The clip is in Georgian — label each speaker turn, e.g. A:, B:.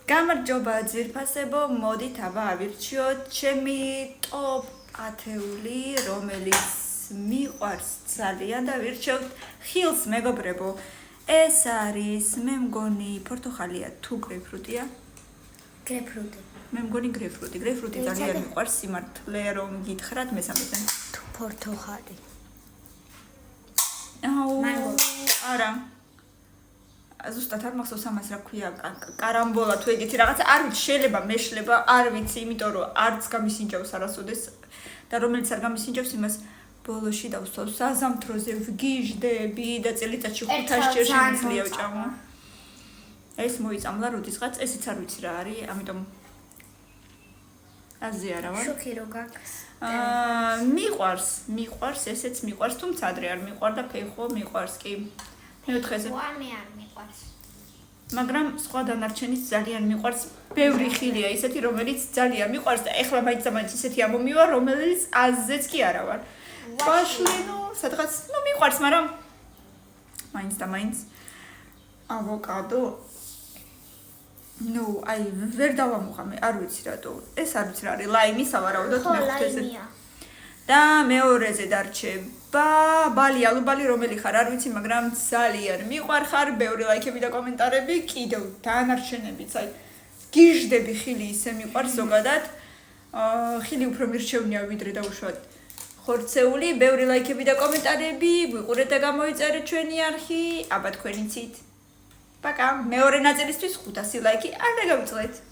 A: გამარჯობა ძირფასებო, მოდით აბა ავირჩიოთ ჩემი ტოპ 10-ული, რომელიც მიყვარს ძალიან და ვირჩევთ ხილს, მეგობრებო. ეს არის, მე მგონი, პორტოხალია თუ გრეიფრუტია?
B: გრეიფრუტი.
A: მე მგონი გრეიფრუტი. გრეიფრუტი ძალიან მიყვარს სიმართლე რომ გითხრათ მესამედან.
B: თუ პორტოხალი.
A: არა. ზუსტად არ მახსოვს ამას რა ქვია, კარამბოლა თუ ეგეთი რაღაცა, არ ვიცი, შეიძლება მეშლება, არ ვიცი, იმიტომ რომ არც გამისინჯავს არასოდეს და რომელიც არ გამისინჯავს იმას ბოლოში დავსვავ საზამთროზე ვგიჟდები და წელიწადში 500 ჯერ შემიძლია ვჭამო. ეს მოიწამლა როდისღაც, ესეც არ ვიცი რა არის, ამიტომ აზე არა ვარ.
B: შოქი რო გაქვს.
A: მიყვარს, ესეც მიყვარს, თუმცა ადრე არ მიყვარდა, ფეხო მიყვარს კი. მეოთხეზე.
B: მე არ მიყვარს.
A: მაგრამ სხვა დანარჩენიც ძალიან მიყვარს. ბევრი ხილია ისეთი, რომელიც ძალიან მიყვარს და ეხლა მაინც ისეთი ამომივა, რომელიც აზეც კი არა ვარ. ვაშლინო, სადღაც, მიყვარს, მაგრამ მაინც და მაინც ავოკადო. აი, ვერ დავამუხამე, არ ვიცი რატო. ეს არ ვიცი რა არის, ლაიმი სავარაუდოდ მეხუთეზე. და მეორეზე დარჩება ბალი ალუბალი რომელი ხარ არ ვიცი მაგრამ ძალიან მიყვარხარ ბევრი ლაიქები და კომენტარები კიდევ დანარჩენებიც აი გიჟდები ხილი ისე მიყვარს ზოგადად ხილი უფრო მირჩევნია ვიდრე დაუშვათ ხორცეული ბევრი ლაიქები და კომენტარები ვიყურეთ და გამოიწერეთ ჩვენი არხი აბა თქვენიცით პაკა მეორე ნაწილისთვის 500 ლაიქი არ დაგავიწყდეთ